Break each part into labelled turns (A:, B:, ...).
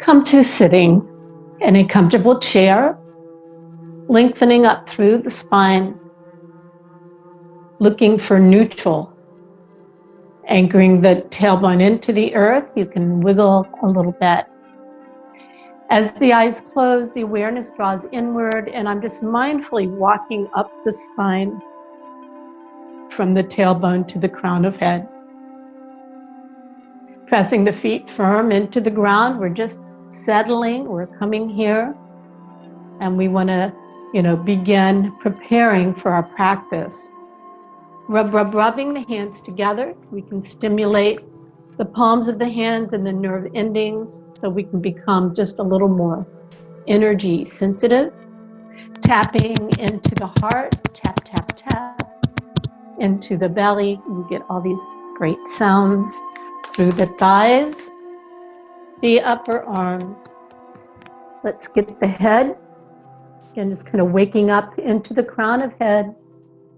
A: Come to sitting in a comfortable chair, lengthening up through the spine, looking for neutral, anchoring the tailbone into the earth. You can wiggle a little bit. As the eyes close, the awareness draws inward, and I'm just mindfully walking up the spine from the tailbone to the crown of head. Pressing the feet firm into the ground. We're just settling. We're coming here, and we want to, begin preparing for our practice. Rubbing the hands together. We can stimulate the palms of the hands and the nerve endings so we can become just a little more energy sensitive. Tapping into the heart, tap, tap, tap, into the belly. You get all these great sounds through the thighs, the upper arms. Let's get the head. Again, just kind of waking up into the crown of head,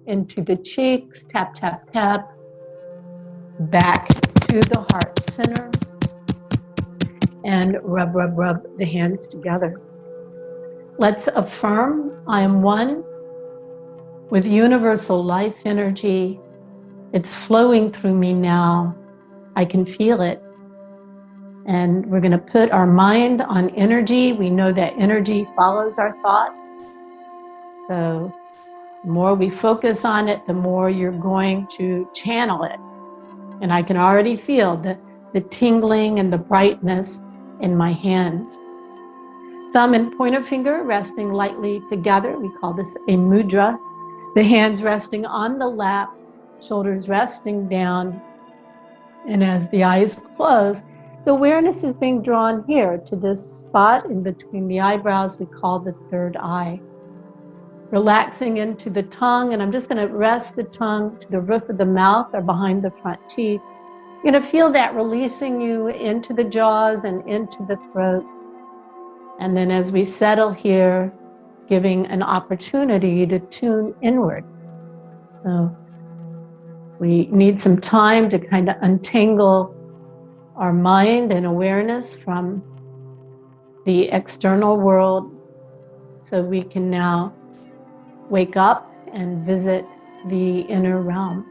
A: into the cheeks, tap, tap, tap, back to the heart center, and rub the hands together. Let's affirm, I am one with universal life energy. It's flowing through me now. I can feel it. And we're going to put our mind on energy. We know that energy follows our thoughts. So the more we focus on it, the more you're going to channel it. And I can already feel the tingling and the brightness in my hands. Thumb and pointer finger resting lightly together. We call this a mudra. The hands resting on the lap, shoulders resting down. And as the eyes close, the awareness is being drawn here to this spot in between the eyebrows we call the third eye. Relaxing into the tongue, and I'm just going to rest the tongue to the roof of the mouth or behind the front teeth. You're going to feel that releasing you into the jaws and into the throat. And then as we settle here, giving an opportunity to tune inward. So we need some time to kind of untangle our mind and awareness from the external world so we can now wake up and visit the inner realm.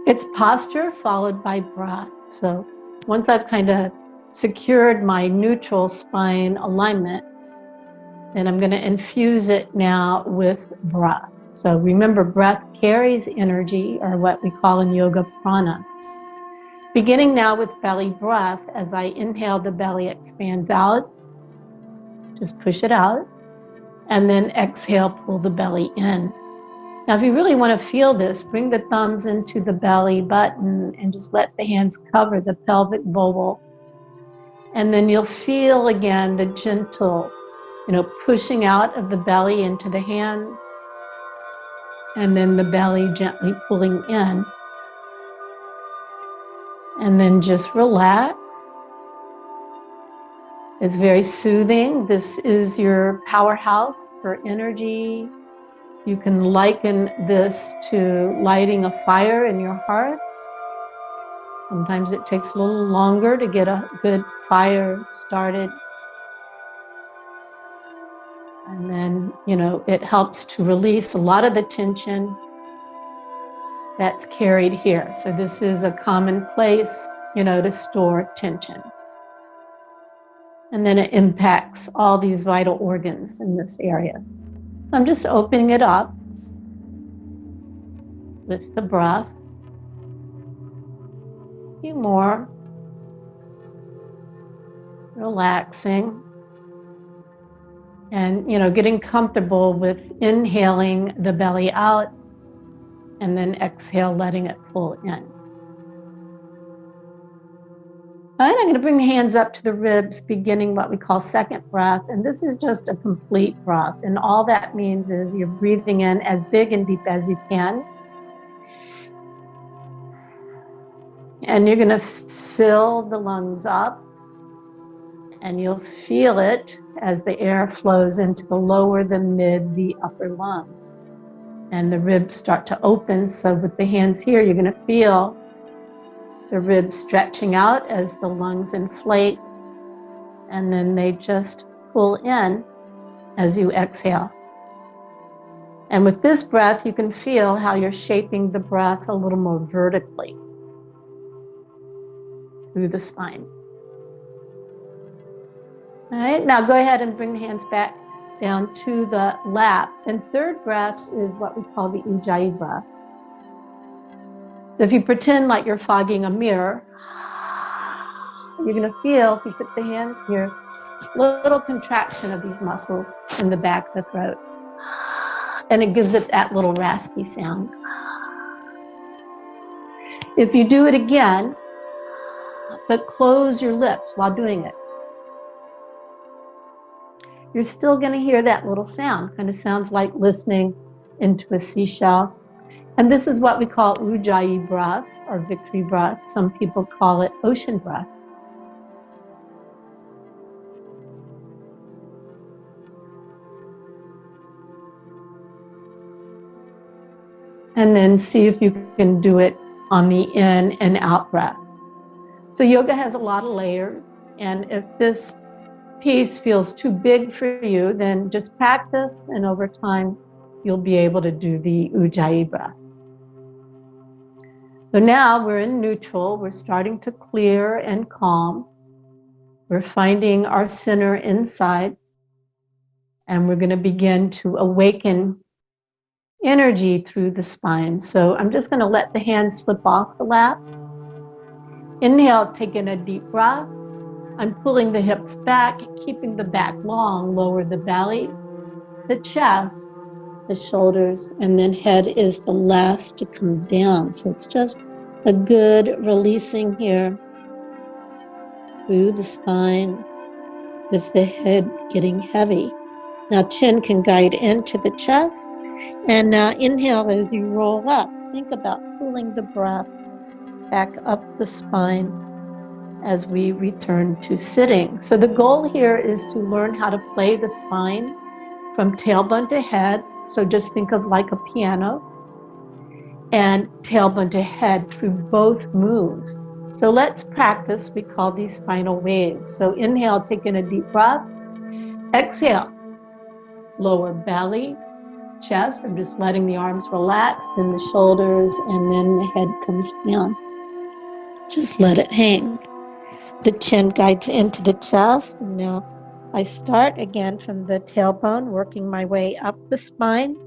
A: It's posture followed by breath. So once I've kind of secured my neutral spine alignment, then I'm going to infuse it now with breath. So remember, breath carries energy, or what we call in yoga prana. Beginning now with belly breath, as I inhale, the belly expands out. Just push it out. And then exhale, pull the belly in. Now, if you really want to feel this, bring the thumbs into the belly button and just let the hands cover the pelvic bowl. And then you'll feel again the gentle, pushing out of the belly into the hands. And then the belly gently pulling in. And then just relax. It's very soothing. This is your powerhouse for energy. You can liken this to lighting a fire in your heart. Sometimes it takes a little longer to get a good fire started. And then, it helps to release a lot of the tension that's carried here. So this is a common place, to store tension. And then it impacts all these vital organs in this area. So I'm just opening it up with the breath. A few more. Relaxing. And, getting comfortable with inhaling the belly out and then exhale, letting it pull in. And I'm going to bring the hands up to the ribs, beginning what we call second breath. And this is just a complete breath. And all that means is you're breathing in as big and deep as you can. And you're going to fill the lungs up. And you'll feel it as the air flows into the lower, the mid, the upper lungs. And the ribs start to open. So with the hands here, you're going to feel the ribs stretching out as the lungs inflate. and then they just pull in as you exhale. And with this breath, you can feel how you're shaping the breath a little more vertically through the spine. All right, now go ahead and bring the hands back down to the lap. And third breath is what we call the Ujjayi breath. So if you pretend like you're fogging a mirror, you're going to feel, if you put the hands here, little contraction of these muscles in the back of the throat. And it gives it that little raspy sound. If you do it again, but close your lips while doing it, you're still going to hear that little sound. Kind of sounds like listening into a seashell. And this is what we call Ujjayi breath or victory breath. Some people call it ocean breath. And then see if you can do it on the in and out breath. So yoga has a lot of layers, and if this piece feels too big for you, then just practice, and over time you'll be able to do the Ujjayi breath. So now we're in neutral, we're starting to clear and calm. We're finding our center inside, and we're going to begin to awaken energy through the spine. So I'm just going to let the hands slip off the lap. Inhale, taking a deep breath. I'm pulling the hips back, keeping the back long, lower the belly, the chest, the shoulders, and then head is the last to come down. So it's just a good releasing here through the spine with the head getting heavy. Now chin can guide into the chest. And now inhale as you roll up. Think about pulling the breath back up the spine as we return to sitting. So the goal here is to learn how to play the spine from tailbone to head. So just think of like a piano, and tailbone to head through both moves. So let's practice. We call these spinal waves. So inhale, taking a deep breath. Exhale, lower belly, chest. I'm just letting the arms relax, then the shoulders, and then the head comes down. Just let it hang. The chin guides into the chest. And now I start again from the tailbone, working my way up the spine,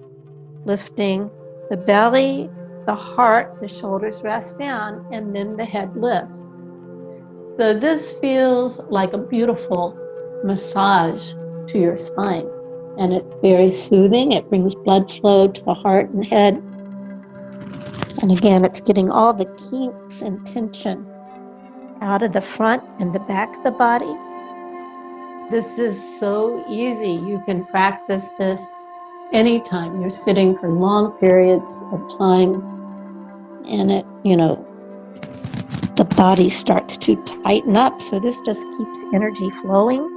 A: lifting the belly, the heart, the shoulders rest down, and then the head lifts. So this feels like a beautiful massage to your spine. And it's very soothing. It brings blood flow to the heart and head. And again, it's getting all the kinks and tension out of the front and the back of the body. This is so easy. You can practice this anytime. You're sitting for long periods of time, and it, the body starts to tighten up. So this just keeps energy flowing.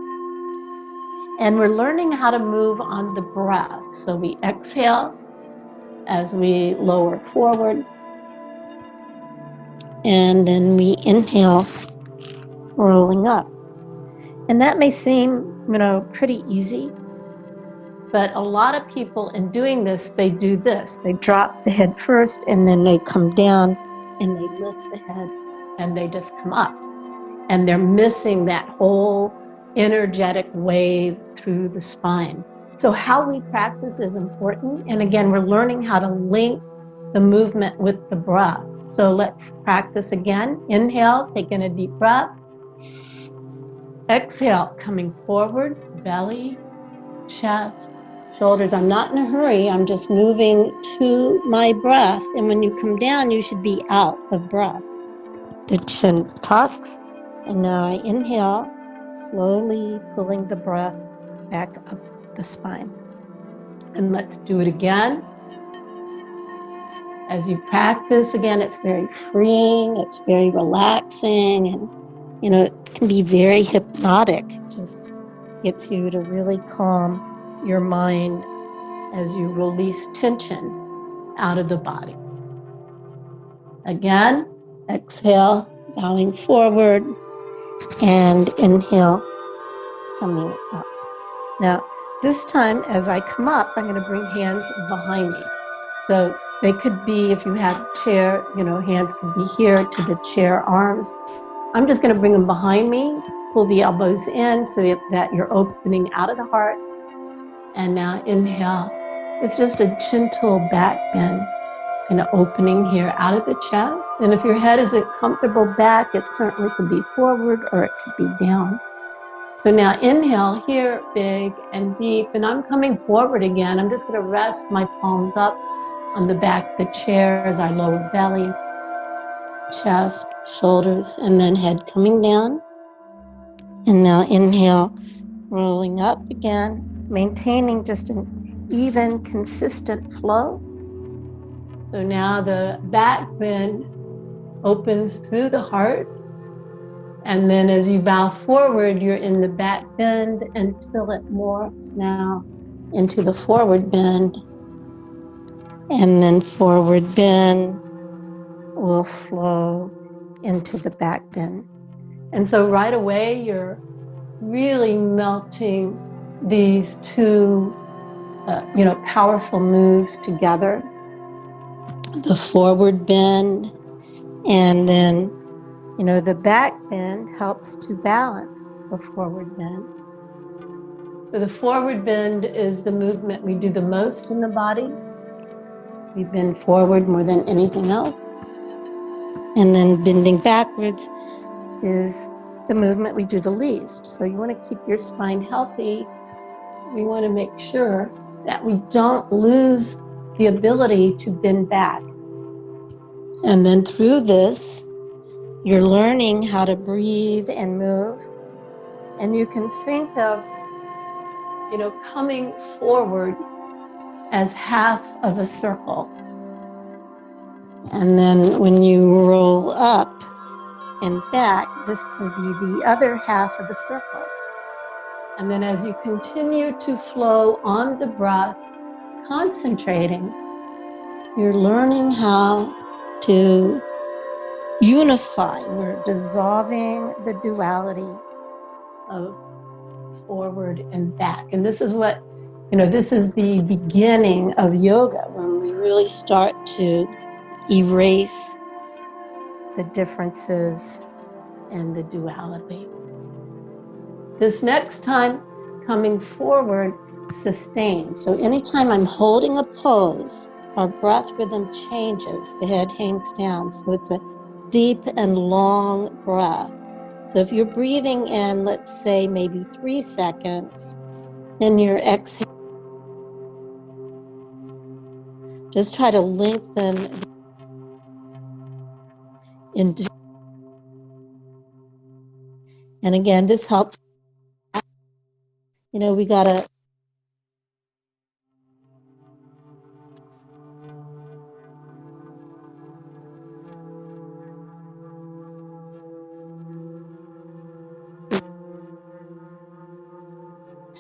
A: And we're learning how to move on the breath. So we exhale as we lower forward. And then we inhale, rolling up. And that may seem, pretty easy. But a lot of people in doing this, they do this. They drop the head first, and then they come down, and they lift the head, and they just come up. And they're missing that whole energetic wave through the spine. So how we practice is important. And again, we're learning how to link the movement with the breath. So let's practice again. Inhale, taking a deep breath. Exhale, coming forward, belly, chest, shoulders. I'm not in a hurry. I'm just moving to my breath. And when you come down, you should be out of breath. The chin tucks. And now I inhale, slowly pulling the breath back up the spine. And let's do it again. As you practice, again, it's very freeing, it's very relaxing, and, it can be very hypnotic. It just gets you to really calm your mind as you release tension out of the body. Again, exhale, bowing forward, and inhale, coming up. Now, this time as I come up, I'm going to bring hands behind me. So they could be, if you have chair, hands could be here to the chair arms. I'm just going to bring them behind me, pull the elbows in so that you're opening out of the heart. And now inhale. It's just a gentle back bend and opening here out of the chest. And if your head isn't comfortable back, it certainly could be forward or it could be down. So now inhale here, big and deep. And I'm coming forward again. I'm just going to rest my palms up on the back of the chair as I lower belly, chest, shoulders, and then head coming down. And now inhale, rolling up again, maintaining just an even, consistent flow. So now the back bend opens through the heart. And then as you bow forward, you're in the back bend until it morphs now into the forward bend. And then forward bend will flow into the back bend. And so right away, you're really melting these two, powerful moves together. The forward bend, and then, the back bend helps to balance the forward bend. So the forward bend is the movement we do the most in the body. We bend forward more than anything else. And then bending backwards is the movement we do the least. So you want to keep your spine healthy. We want to make sure that we don't lose the ability to bend back. And then through this, you're learning how to breathe and move. And you can think of, coming forward as half of a circle. And then when you roll up and back, this can be the other half of the circle. And then as you continue to flow on the breath, concentrating, you're learning how to unify. We're dissolving the duality of forward and back. And this is what, this is the beginning of yoga, when we really start to erase the differences and the duality. This next time, coming forward, sustain. So anytime I'm holding a pose, our breath rhythm changes. The head hangs down. So it's a deep and long breath. So if you're breathing in, let's say maybe 3 seconds, then your exhale, just try to lengthen into. And again, this helps. We gotta.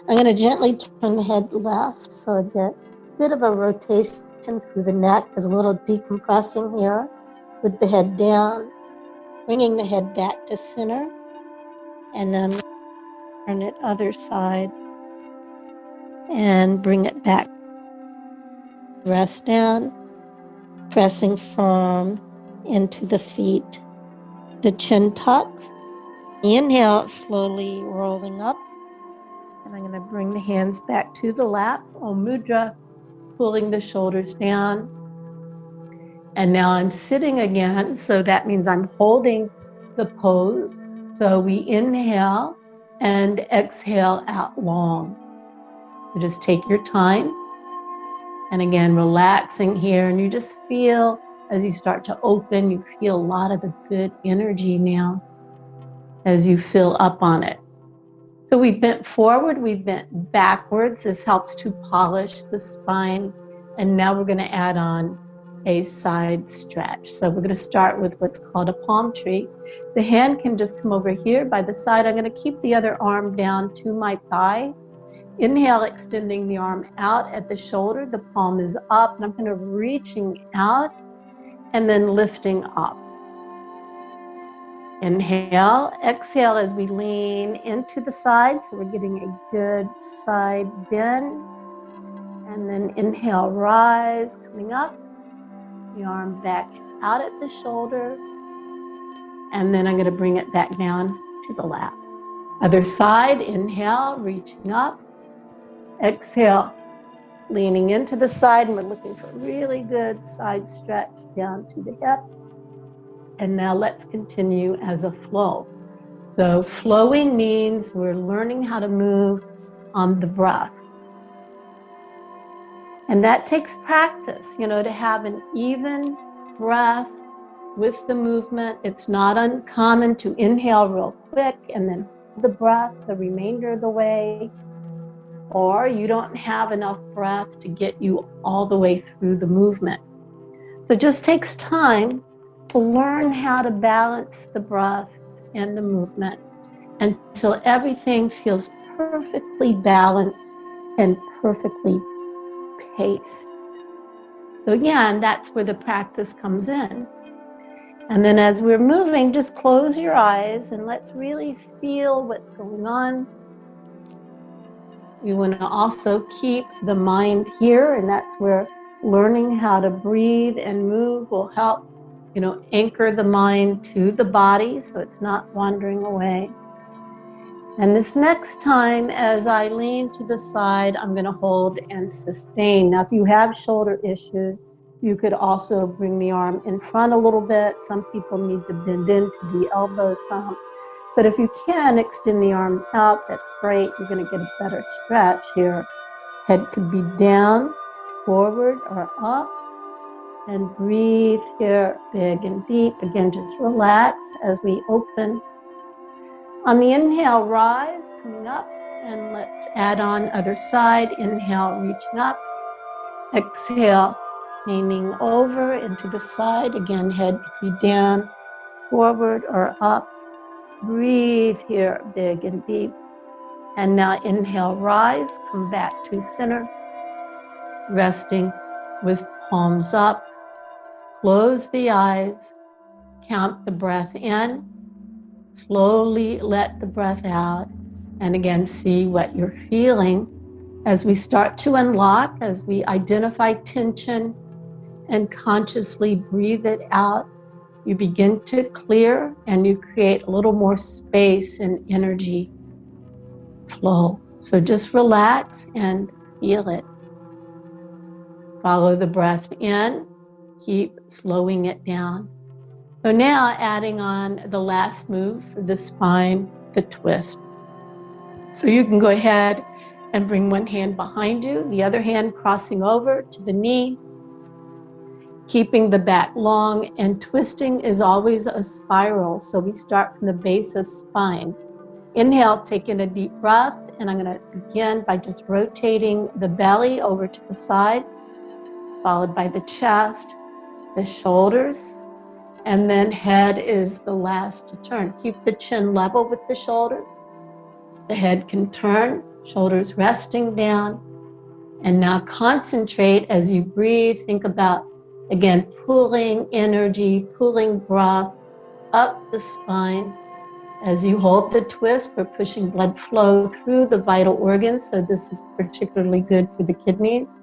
A: I'm going to gently turn the head left so I get a bit of a rotation through the neck. There's a little decompressing here with the head down, bringing the head back to center, and then turn it other side and bring it back. Rest down, pressing firm into the feet. The chin tucks. Inhale, slowly rolling up. And I'm going to bring the hands back to the lap, Mudra, pulling the shoulders down. And now I'm sitting again, so that means I'm holding the pose. So we inhale and exhale out long. So just take your time. And again, relaxing here. And you just feel, as you start to open, you feel a lot of the good energy now as you fill up on it. So we bent forward, we bent backwards. This helps to polish the spine. And now we're going to add on a side stretch. So we're going to start with what's called a palm tree. The hand can just come over here by the side. I'm going to keep the other arm down to my thigh. Inhale, extending the arm out at the shoulder. The palm is up, and I'm going to reaching out and then lifting up. Inhale, exhale as we lean into the side, so we're getting a good side bend. And then inhale, rise, coming up, the arm back out at the shoulder. And then I'm going to bring it back down to the lap. Other side, inhale, reaching up. Exhale, leaning into the side, and we're looking for a really good side stretch down to the hip. And now let's continue as a flow. So flowing means we're learning how to move on the breath. And that takes practice, to have an even breath with the movement. It's not uncommon to inhale real quick and then hold the breath the remainder of the way, or you don't have enough breath to get you all the way through the movement. So it just takes time to learn how to balance the breath and the movement until everything feels perfectly balanced and perfectly paced. So again, that's where the practice comes in. And then as we're moving, just close your eyes and let's really feel what's going on. We want to also keep the mind here, and that's where learning how to breathe and move will help, anchor the mind to the body so it's not wandering away. And this next time, as I lean to the side, I'm going to hold and sustain. Now, if you have shoulder issues, you could also bring the arm in front a little bit. Some people need to bend into the elbows some. But if you can extend the arm out, that's great. You're going to get a better stretch here. Head could be down, forward, or up. And breathe here, big and deep. Again, just relax as we open. On the inhale, rise, coming up. And let's add on other side. Inhale, reaching up. Exhale, leaning over into the side. Again, head could be down, forward, or up. Breathe here, big and deep. And now inhale, rise, come back to center. Resting with palms up. Close the eyes, count the breath in, slowly let the breath out, and again, see what you're feeling as we start to unlock, as we identify tension and consciously breathe it out. You begin to clear and you create a little more space and energy flow. So just relax and feel it. Follow the breath in. Keep slowing it down. So now adding on the last move for the spine, the twist. So you can go ahead and bring one hand behind you, the other hand crossing over to the knee, keeping the back long, and twisting is always a spiral. So we start from the base of spine. Inhale, take in a deep breath, and I'm going to begin by just rotating the belly over to the side, followed by the chest, the shoulders, and then head is the last to turn. Keep the chin level with the shoulder. The head can turn, shoulders resting down. And now concentrate as you breathe. Think about, again, pulling energy, pulling breath up the spine. As you hold the twist, we're pushing blood flow through the vital organs. So this is particularly good for the kidneys.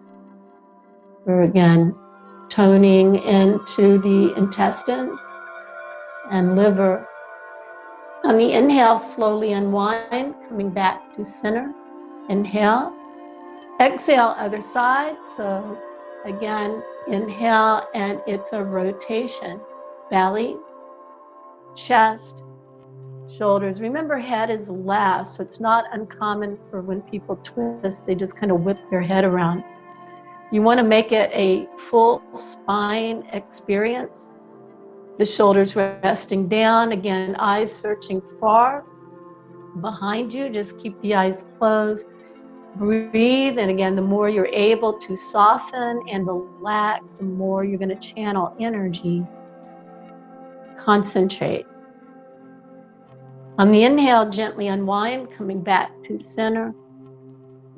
A: We're again toning into the intestines and liver. On the inhale, slowly unwind, coming back to center. Inhale. Exhale, other side. So again, inhale, and it's a rotation. Belly, chest, shoulders. Remember, head is last, so it's not uncommon for when people twist, they just kind of whip their head around. You want to make it a full spine experience. The shoulders resting down. Again, eyes searching far behind you. Just keep the eyes closed. Breathe. And again, the more you're able to soften and relax, the more you're going to channel energy. Concentrate. On the inhale, gently unwind, coming back to center.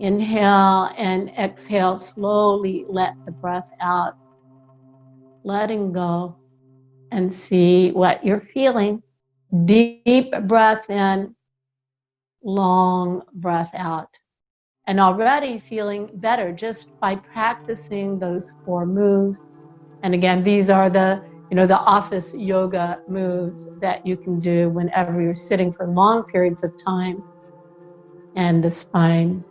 A: Inhale and exhale, slowly let the breath out. Letting go and see what you're feeling. Deep breath in, long breath out. And already feeling better just by practicing those 4 moves. And again, these are the office yoga moves that you can do whenever you're sitting for long periods of time. And the spine,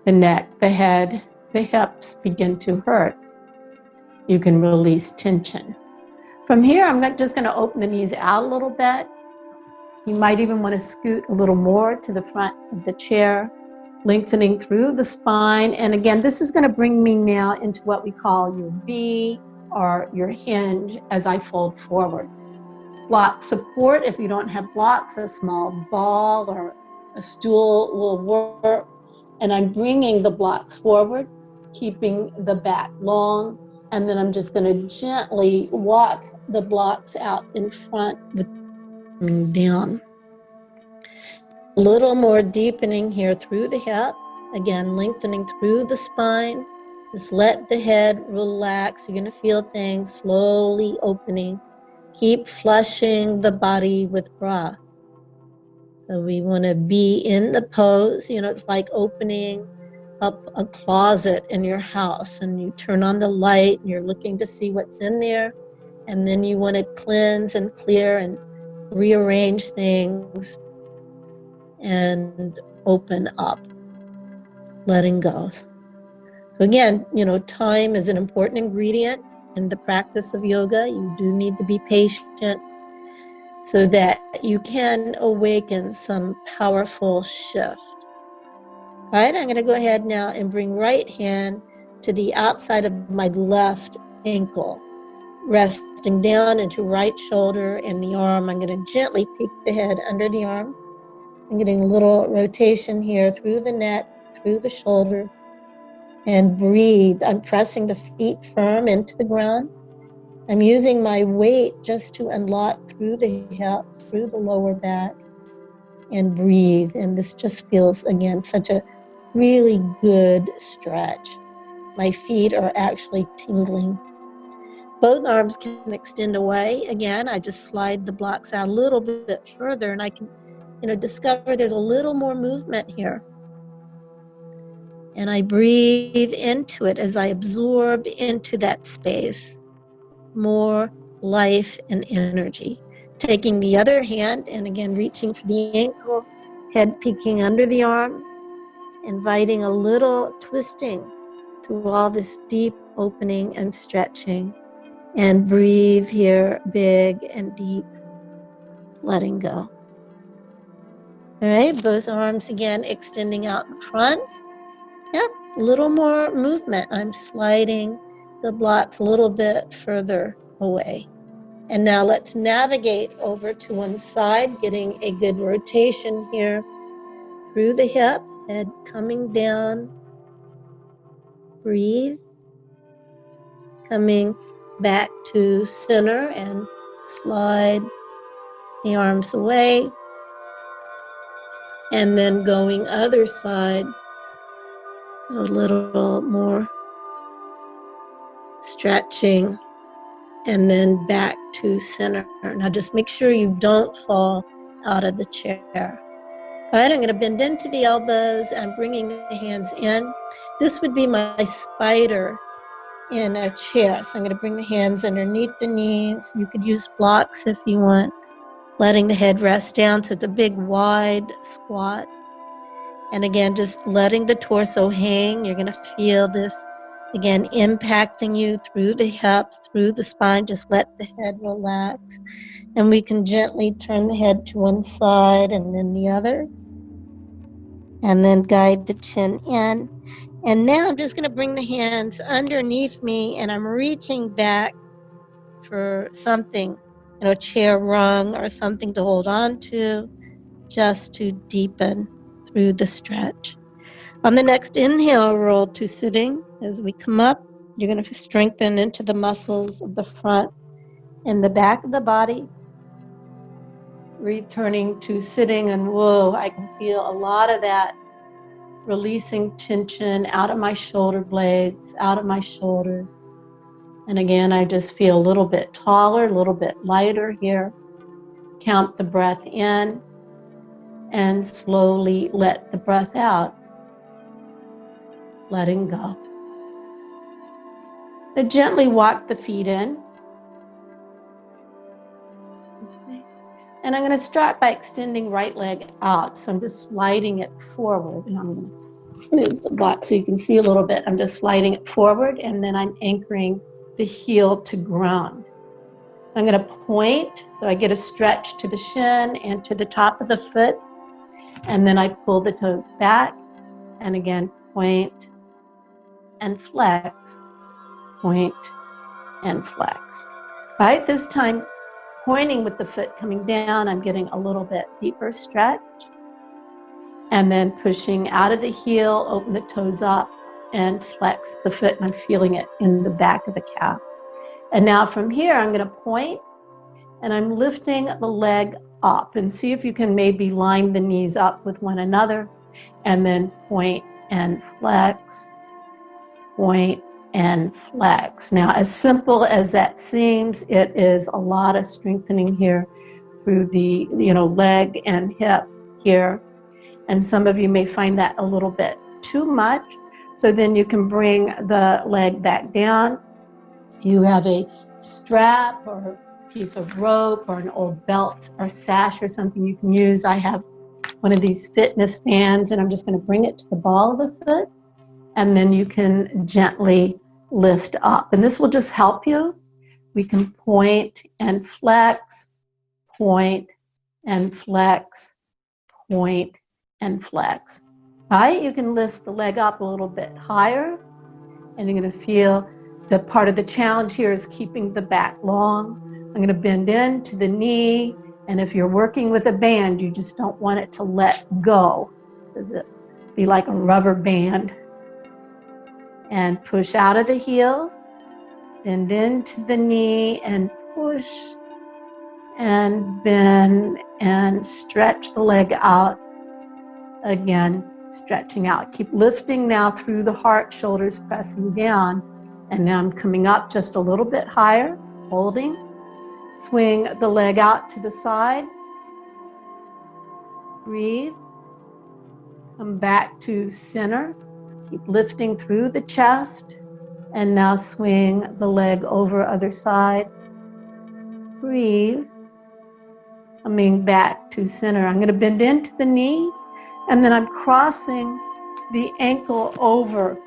A: the neck, the head, the hips begin to hurt. You can release tension. From here, I'm just going to open the knees out a little bit. You might even want to scoot a little more to the front of the chair, lengthening through the spine. And again, this is going to bring me now into what we call your V or your hinge as I fold forward. Block support. If you don't have blocks, a small ball or a stool will work. And I'm bringing the blocks forward, keeping the back long. And then I'm just going to gently walk the blocks out in front with down. A little more deepening here through the hip. Again, lengthening through the spine. Just let the head relax. You're going to feel things slowly opening. Keep flushing the body with breath. So we want to be in the pose. It's like opening up a closet in your house and you turn on the light and you're looking to see what's in there. And then you want to cleanse and clear and rearrange things and open up, letting go. So again, time is an important ingredient in the practice of yoga. You do need to be patient so that you can awaken some powerful shift. All right, I'm going to go ahead now and bring right hand to the outside of my left ankle, resting down into right shoulder and the arm. I'm going to gently peek the head under the arm. I'm getting a little rotation here through the neck, through the shoulder, and breathe. I'm pressing the feet firm into the ground. I'm using my weight just to unlock through the hips, through the lower back, and breathe. And this just feels, again, such a really good stretch. My feet are actually tingling. Both arms can extend away. Again, I just slide the blocks out a little bit further and I can, discover there's a little more movement here. And I breathe into it as I absorb into that space more life and energy. Taking the other hand and again reaching for the ankle, head peeking under the arm, inviting a little twisting through all this deep opening and stretching. And breathe here, big and deep, letting go. All right, both arms again extending out in front. Yep, a little more movement. I'm sliding the blocks a little bit further away. And now let's navigate over to one side, getting a good rotation here through the hip, head coming down. Breathe. Coming back to center and slide the arms away. And then going other side, a little more stretching, and then back to center. Now just make sure you don't fall out of the chair. All right, I'm going to bend into the elbows. I'm bringing the hands in. This would be my spider in a chair. So I'm going to bring the hands underneath the knees. You could use blocks if you want. Letting the head rest down, so it's a big wide squat. And again, just letting the torso hang. You're going to feel this, again, impacting you through the hips, through the spine. Just let the head relax. And we can gently turn the head to one side and then the other. And then guide the chin in. And now I'm just going to bring the hands underneath me and I'm reaching back for something, a chair rung or something to hold on to, just to deepen through the stretch. On the next inhale, roll to sitting. As we come up, you're going to strengthen into the muscles of the front and the back of the body. Returning to sitting, and whoa, I can feel a lot of that releasing tension out of my shoulder blades, out of my shoulders. And again, I just feel a little bit taller, a little bit lighter here. count the breath in and slowly let the breath out, letting go. Now gently walk the feet in. Okay. And I'm going to start by extending right leg out. So I'm just sliding it forward. And I'm going to move the block so you can see a little bit. I'm just sliding it forward, and then I'm anchoring the heel to ground. I'm going to point, so I get a stretch to the shin and to the top of the foot. And then I pull the toes back, and again, point and flex, point and flex. Right, this time pointing with the foot coming down, I'm getting a little bit deeper stretch. And then pushing out of the heel, open the toes up and flex the foot, and I'm feeling it in the back of the calf. And now from here, I'm going to point, and I'm lifting the leg up, and see if you can maybe line the knees up with one another, and then point and flex, point and flex. Now, as simple as that seems, it is a lot of strengthening here through the leg and hip here. And some of you may find that a little bit too much. So then you can bring the leg back down. You have a strap or a piece of rope or an old belt or sash or something you can use. I have one of these fitness bands, and I'm just going to bring it to the ball of the foot. And then you can gently lift up. And this will just help you. We can point and flex, point and flex, point and flex. Right? You can lift the leg up a little bit higher, and you're going to feel the part of the challenge here is keeping the back long. I'm going to bend into the knee, and if you're working with a band, you just don't want it to let go. Does it be like a rubber band? And push out of the heel, bend into the knee, and push and bend and stretch the leg out. Again, stretching out. Keep lifting now through the heart, shoulders pressing down. And now I'm coming up just a little bit higher, holding. Swing the leg out to the side. Breathe. Come back to center. Keep lifting through the chest. And now swing the leg over other side. Breathe. Coming back to center. I'm going to bend into the knee, and then I'm crossing the ankle over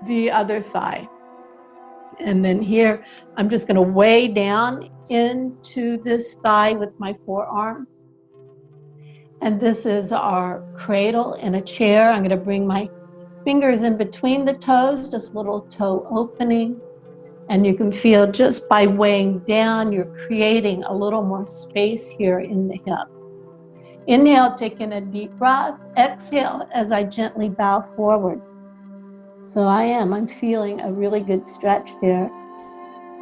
A: the other thigh. And then here, I'm just going to weigh down into this thigh with my forearm. And this is our cradle in a chair. I'm going to bring my fingers in between the toes, just a little toe opening. And you can feel just by weighing down, you're creating a little more space here in the hip. Inhale, taking a deep breath. Exhale as I gently bow forward. So I'm feeling a really good stretch there.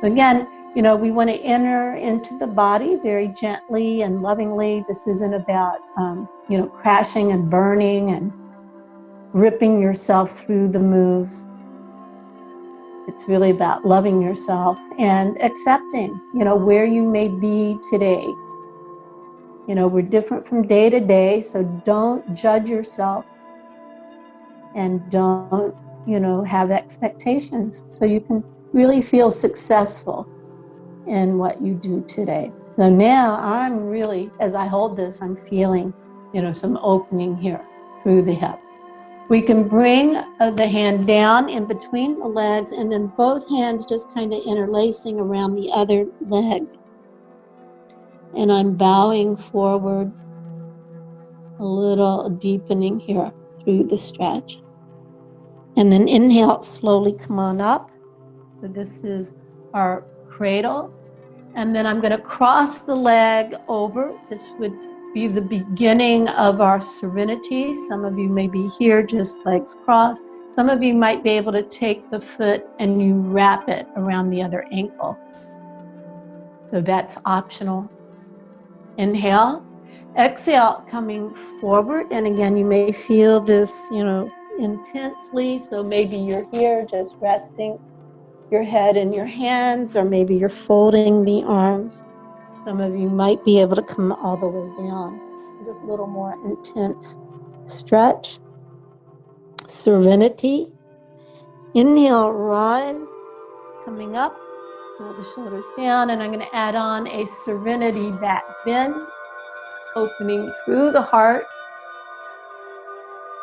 A: Again, we want to enter into the body very gently and lovingly. This isn't about, crashing and burning and ripping yourself through the moves. It's really about loving yourself and accepting, where you may be today. We're different from day to day, so don't judge yourself and don't, have expectations, so you can really feel successful in what you do today. So now I'm really, as I hold this, I'm feeling, some opening here through the hip. We can bring the hand down in between the legs, and then both hands just kind of interlacing around the other leg. And I'm bowing forward, a little deepening here through the stretch. And then inhale, slowly come on up. So this is our cradle. And then I'm going to cross the leg over. This would be the beginning of our serenity. Some of you may be here, just legs crossed. Some of you might be able to take the foot and you wrap it around the other ankle. So that's optional. Inhale. Exhale, coming forward. And again, you may feel this, intensely. So maybe you're here just resting your head in your hands, or maybe you're folding the arms. Some of you might be able to come all the way down. Just a little more intense stretch. Serenity. Inhale, rise, coming up, pull the shoulders down, and I'm going to add on a serenity back bend, opening through the heart.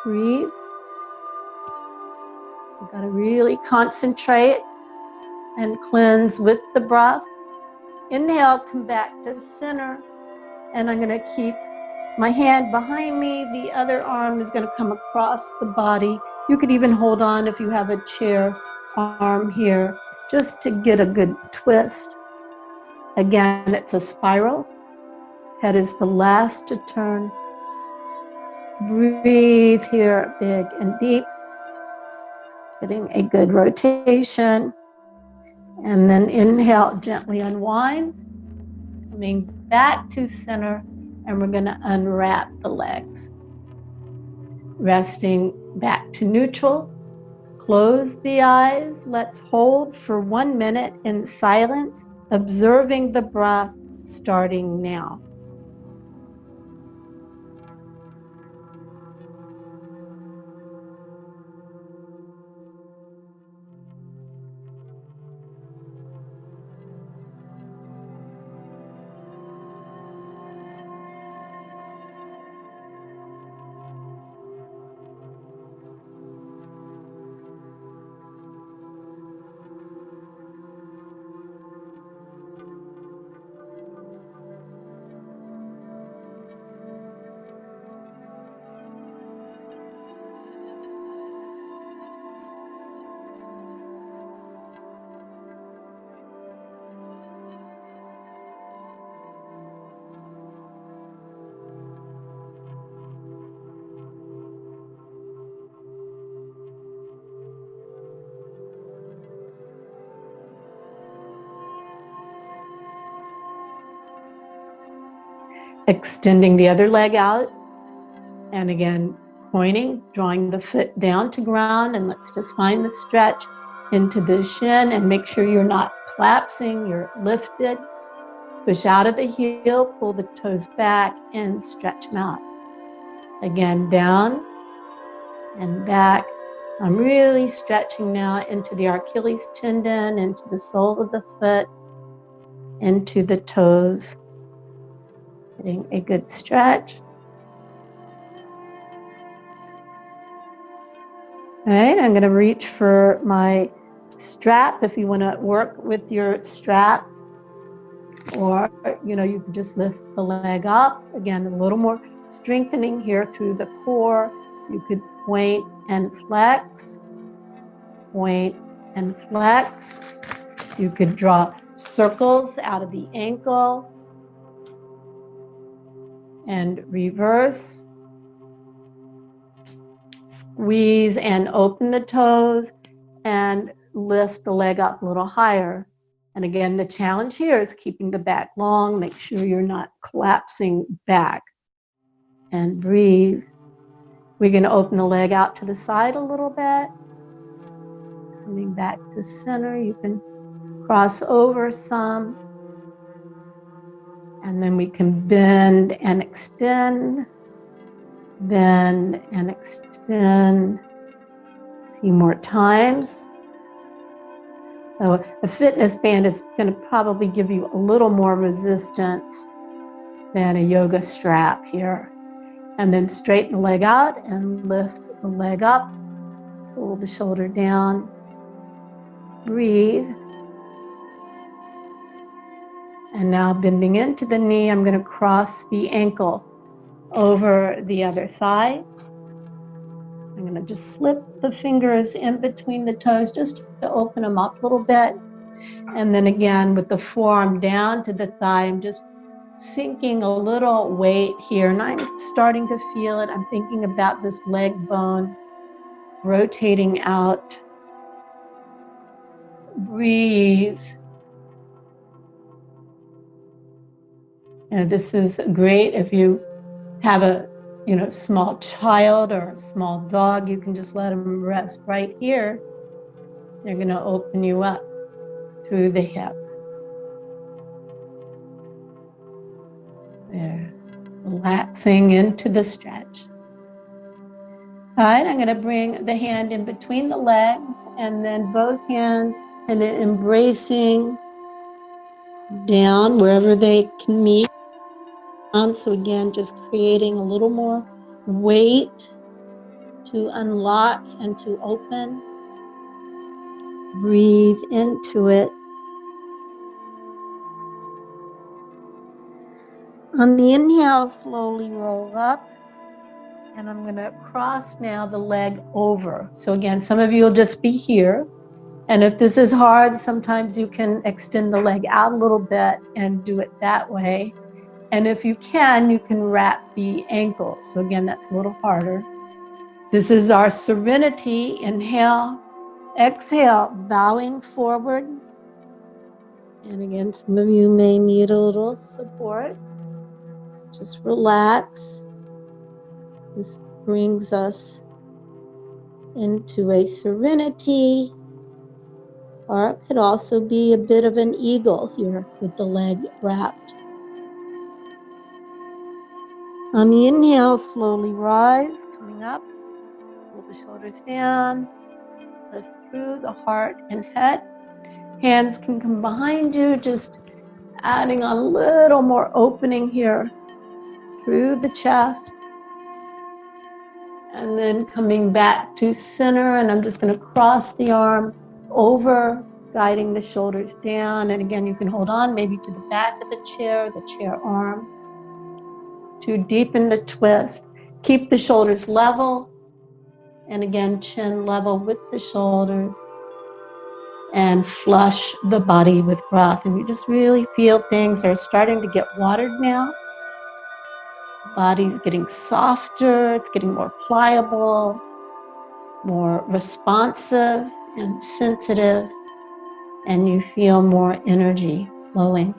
A: Breathe. You've got to really concentrate and cleanse with the breath. Inhale, come back to center, and I'm going to keep my hand behind me. The other arm is going to come across the body. You could even hold on if you have a chair arm here, just to get a good twist. Again, it's a spiral. Head is the last to turn. Breathe here, big and deep. Getting a good rotation. And then inhale, gently unwind. Coming back to center, and we're going to unwrap the legs. Resting back to neutral. Close the eyes. Let's hold for 1 minute in silence, observing the breath starting now. Extending the other leg out, and again, pointing, drawing the foot down to ground, and let's just find the stretch into the shin and make sure you're not collapsing, you're lifted. Push out at the heel, pull the toes back, and stretch them out. Again, down and back. I'm really stretching now into the Achilles tendon, into the sole of the foot, into the toes. Getting a good stretch. All right, I'm going to reach for my strap if you want to work with your strap, or you can just lift the leg up. Again, there's a little more strengthening here through the core. You could point and flex, point and flex. You could draw circles out of the ankle and reverse. Squeeze and open the toes and lift the leg up a little higher. And again, the challenge here is keeping the back long. Make sure you're not collapsing back. And breathe. We're going to open the leg out to the side a little bit. Coming back to center. You can cross over some. And then we can bend and extend. Bend and extend. A few more times. So a fitness band is going to probably give you a little more resistance than a yoga strap here. And then straighten the leg out and lift the leg up. Pull the shoulder down. Breathe. And now bending into the knee, I'm going to cross the ankle over the other thigh. I'm going to just slip the fingers in between the toes just to open them up a little bit. And then again, with the forearm down to the thigh, I'm just sinking a little weight here. And I'm starting to feel it. I'm thinking about this leg bone rotating out. Breathe. And this is great if you have a small child or a small dog. You can just let them rest right here. They're going to open you up through the hip. There. Relaxing into the stretch. All right, I'm going to bring the hand in between the legs and then both hands and then embracing down wherever they can meet. So again, just creating a little more weight to unlock and to open. Breathe into it. On the inhale, slowly roll up. And I'm going to cross now the leg over. So again, some of you will just be here. And if this is hard, sometimes you can extend the leg out a little bit and do it that way. And if you can wrap the ankle. So again, that's a little harder. This is our serenity. Inhale, exhale, bowing forward. And again, some of you may need a little support. Just relax. This brings us into a serenity, or it could also be a bit of an eagle here with the leg wrapped. On the inhale, slowly rise, coming up, pull the shoulders down, lift through the heart and head. Hands can come behind you, just adding a little more opening here through the chest. And then coming back to center, and I'm just going to cross the arm over, guiding the shoulders down. And again, you can hold on maybe to the back of the chair arm, to deepen the twist. Keep the shoulders level, and again, chin level with the shoulders, and flush the body with breath. And you just really feel things are starting to get watered now. Body's getting softer, it's getting more pliable, more responsive and sensitive, and you feel more energy flowing.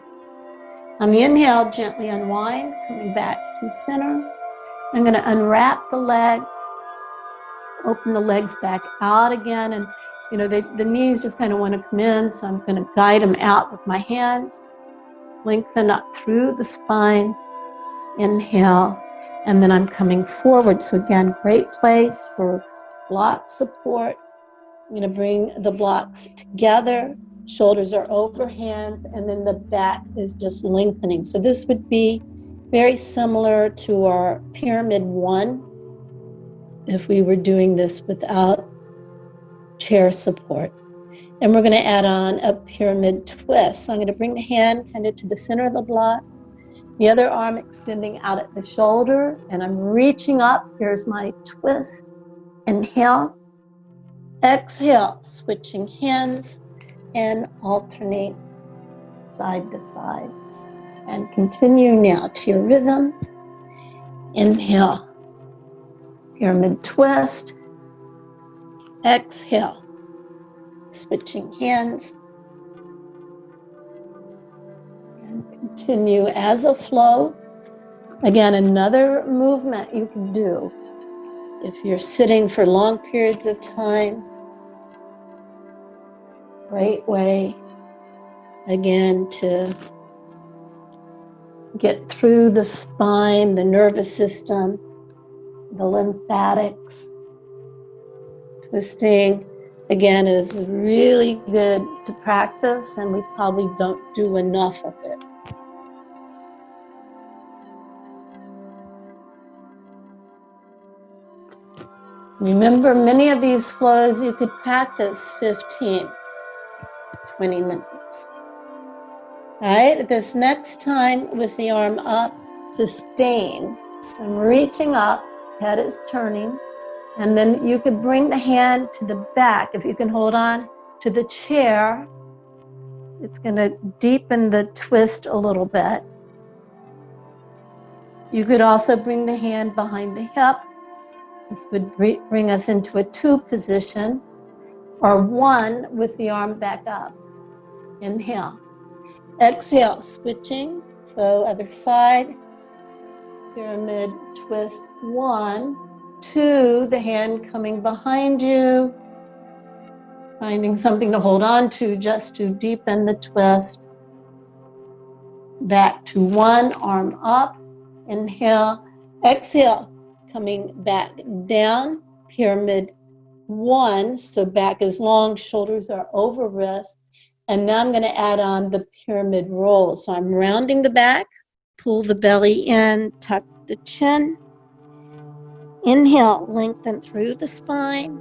A: On the inhale, gently unwind, coming back to center. I'm going to unwrap the legs, open the legs back out again, and the knees just kind of want to come in, so I'm going to guide them out with my hands. Lengthen up through the spine. Inhale, and then I'm coming forward. So again, great place for block support. I'm going to bring the blocks together. Shoulders are over hands, and then the back is just lengthening. So this would be very similar to our pyramid 1 if we were doing this without chair support. And we're going to add on a pyramid twist. So I'm going to bring the hand kind of to the center of the block. The other arm extending out at the shoulder, and I'm reaching up. Here's my twist. Inhale, exhale, switching hands, and alternate side to side. And continue now to your rhythm. Inhale, pyramid twist. Exhale, switching hands. Continue as a flow. Again, another movement you can do if you're sitting for long periods of time. Great way, again, to get through the spine, the nervous system, the lymphatics. Twisting, again, is really good to practice, and we probably don't do enough of it. Remember, many of these flows you could practice 15, 20 minutes. All right, this next time with the arm up, sustain. I'm reaching up, head is turning, and then you could bring the hand to the back. If you can hold on to the chair, it's going to deepen the twist a little bit. You could also bring the hand behind the hip. This would bring us into a 2 position, or 1 with the arm back up. Inhale. Exhale, switching. So other side. Pyramid twist 1, 2, the hand coming behind you. Finding something to hold on to just to deepen the twist. Back to 1, arm up. Inhale, exhale, coming back down, pyramid 1. So back is long, shoulders are over wrist. And now I'm going to add on the pyramid roll. So I'm rounding the back, pull the belly in, tuck the chin. Inhale, lengthen through the spine.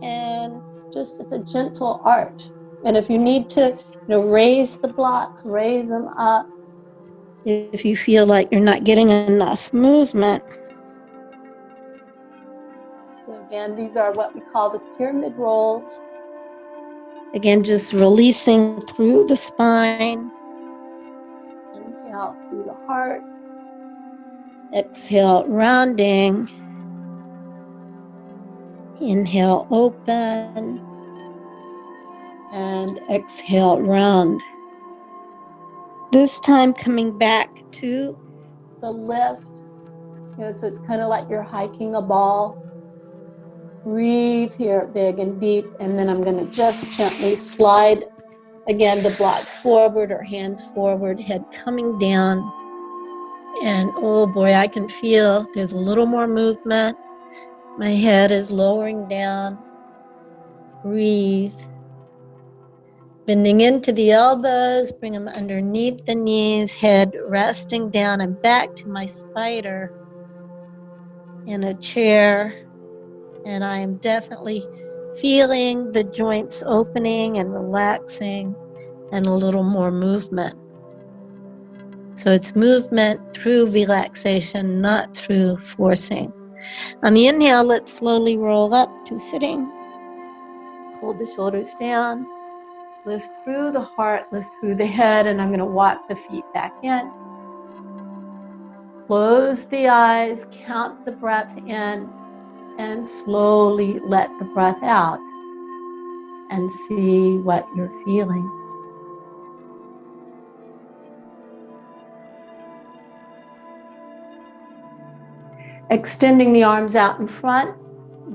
A: And just it's a gentle arch. And if you need to raise the blocks, raise them up. If you feel like you're not getting enough movement. So again, these are what we call the pyramid rolls. Again, just releasing through the spine. Inhale through the heart. Exhale, rounding. Inhale, open. And exhale, round. This time coming back to the lift. So it's kind of like you're hiking a ball. Breathe here, big and deep. And then I'm going to just gently slide, again, the blocks forward or hands forward, head coming down. And oh boy, I can feel there's a little more movement. My head is lowering down. Breathe. Bending into the elbows, bring them underneath the knees, head resting down and back to my spider in a chair. And I am definitely feeling the joints opening and relaxing and a little more movement. So it's movement through relaxation, not through forcing. On the inhale, let's slowly roll up to sitting. Hold the shoulders down. Lift through the heart, lift through the head, and I'm going to walk the feet back in. Close the eyes, count the breath in, and slowly let the breath out and see what you're feeling. Extending the arms out in front.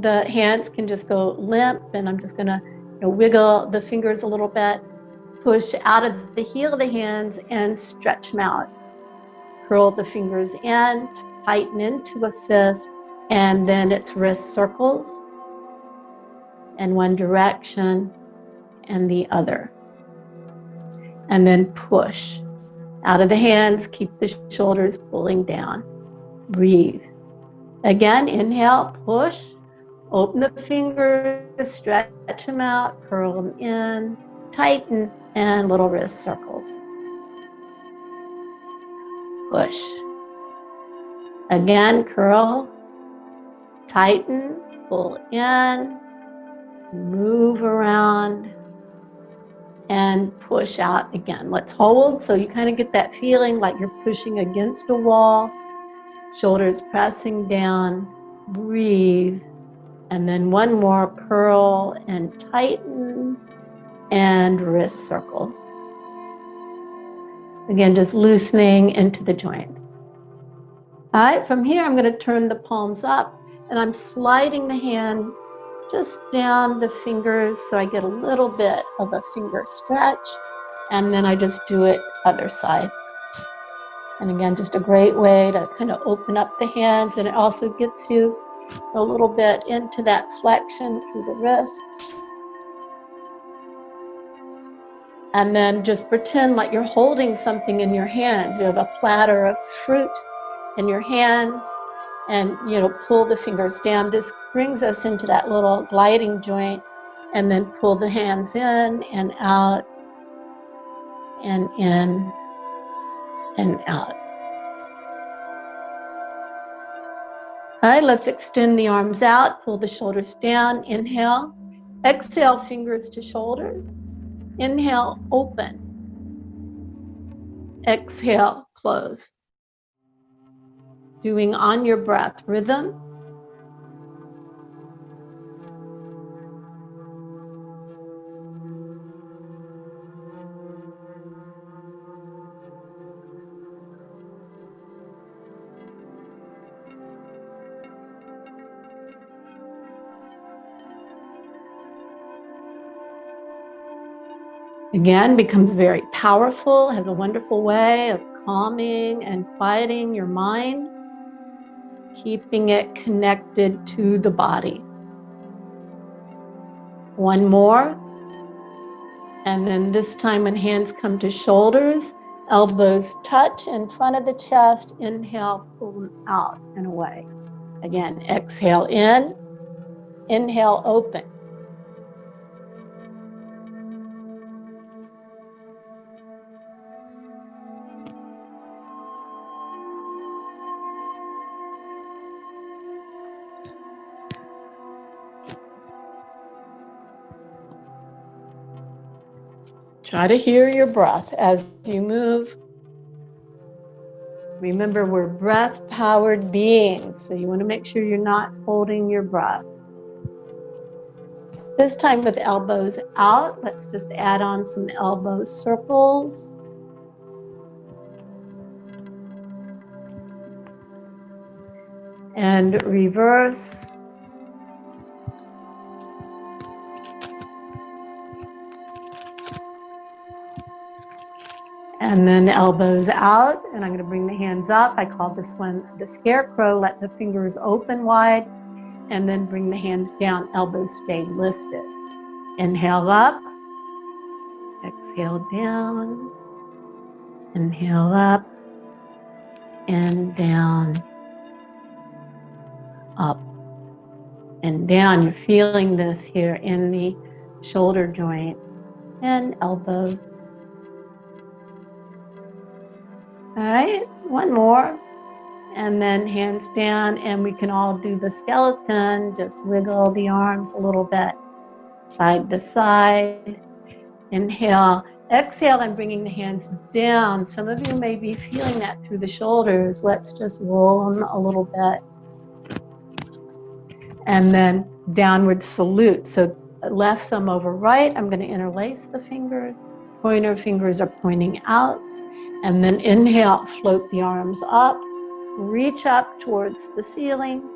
A: The hands can just go limp, and I'm just going to wiggle the fingers a little bit. Push out of the heel of the hands and stretch them out. Curl the fingers in, tighten into a fist, and then it's wrist circles in one direction and the other. And then push out of the hands, keep the shoulders pulling down. Breathe. Again, inhale, push, open the fingers, stretch them out, curl them in, tighten, and little wrist circles. Push. Again, curl, tighten, pull in, move around, and push out again. Let's hold so you kind of get that feeling like you're pushing against a wall, shoulders pressing down, breathe, and then one more, curl and tighten, and wrist circles. Again, just loosening into the joints. All right, from here, I'm going to turn the palms up, and I'm sliding the hand just down the fingers so I get a little bit of a finger stretch, and then I just do it other side. And again, just a great way to kind of open up the hands, and it also gets you a little bit into that flexion through the wrists. And then just pretend like you're holding something in your hands. You have a platter of fruit in your hands, and pull the fingers down. This brings us into that little gliding joint, and then pull the hands in and out, and in and out. All right, let's extend the arms out, pull the shoulders down, inhale, exhale, fingers to shoulders, inhale, open, exhale, close. Doing on your breath rhythm. Again, becomes very powerful, has a wonderful way of calming and quieting your mind, keeping it connected to the body. One more. And then this time when hands come to shoulders, elbows touch in front of the chest. Inhale, pull them out and away. Again, exhale in, inhale, open. Try to hear your breath as you move. Remember, we're breath-powered beings, so you want to make sure you're not holding your breath. This time with elbows out, let's just add on some elbow circles. And reverse. And then elbows out, and I'm going to bring the hands up. I call this one the Scarecrow. Let the fingers open wide, and then bring the hands down. Elbows stay lifted. Inhale up, exhale down, inhale up, and down, up, and down. You're feeling this here in the shoulder joint and elbows. All right, one more, and then hands down, and we can all do the skeleton. Just wiggle the arms a little bit, side to side. Inhale, exhale, and bringing the hands down. Some of you may be feeling that through the shoulders. Let's just roll them a little bit. And then downward salute. So left thumb over right. I'm going to interlace the fingers. Pointer fingers are pointing out. And then inhale, float the arms up, reach up towards the ceiling.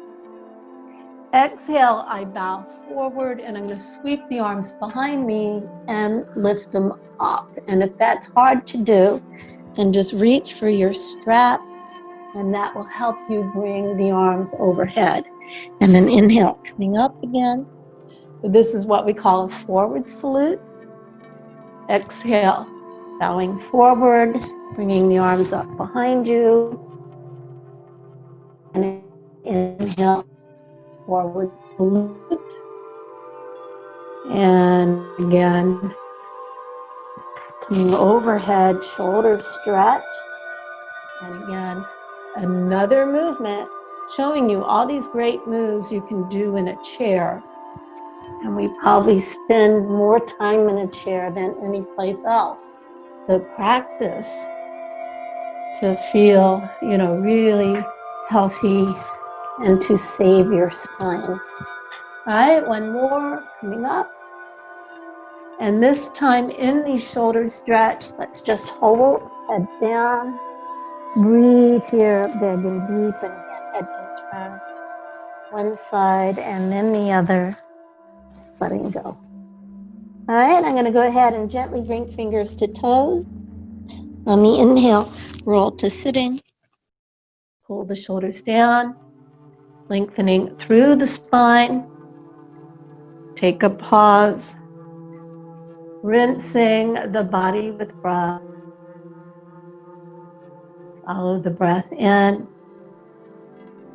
A: Exhale, I bow forward, and I'm going to sweep the arms behind me and lift them up. And if that's hard to do, then just reach for your strap, and that will help you bring the arms overhead. And then inhale, coming up again. So this is what we call a forward salute. Exhale, bowing forward, bringing the arms up behind you. And inhale, forward salute. And again, coming overhead, shoulders stretch. And again, another movement showing you all these great moves you can do in a chair. And we probably spend more time in a chair than any place else. So practice to feel, really healthy and to save your spine. All right, one more coming up. And this time in the shoulder stretch, let's just hold head down. Breathe here, big and deep, and head can turn one side and then the other, letting go. All right, I'm going to go ahead and gently bring fingers to toes. On the inhale, roll to sitting. Pull the shoulders down, lengthening through the spine. Take a pause, rinsing the body with breath. Follow the breath in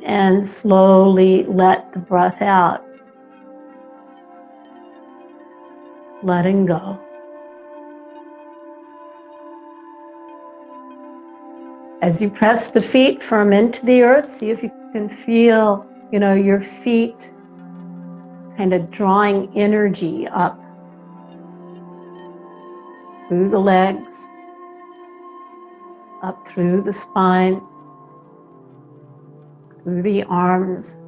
A: and slowly let the breath out. Letting go. As you press the feet firm into the earth, see if you can feel, your feet kind of drawing energy up through the legs, up through the spine, through the arms,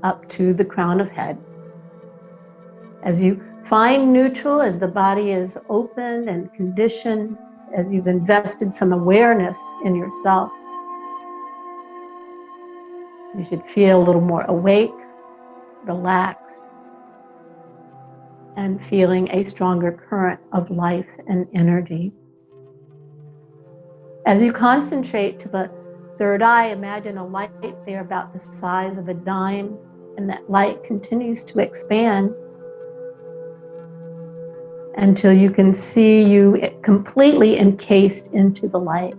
A: up to the crown of head. As you find neutral, as the body is open and conditioned, as you've invested some awareness in yourself, you should feel a little more awake, relaxed. and feeling a stronger current of life and energy. As you concentrate to the third eye, imagine a light there about the size of a dime, and that light continues to expand until you can see you completely encased into the light,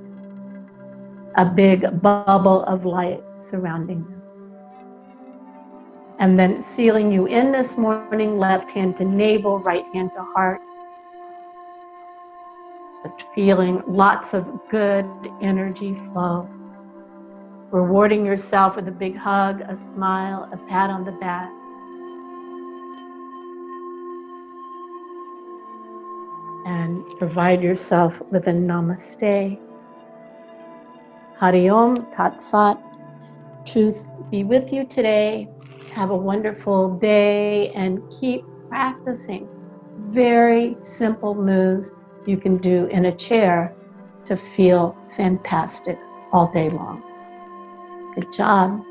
A: a big bubble of light surrounding you. And then sealing you in this morning, left hand to navel, right hand to heart. Just feeling lots of good energy flow. Rewarding yourself with a big hug, a smile, a pat on the back. And provide yourself with a namaste. Hari Om, Tat Sat. Truth be with you today. Have a wonderful day and keep practicing very simple moves you can do in a chair to feel fantastic all day long. Good job.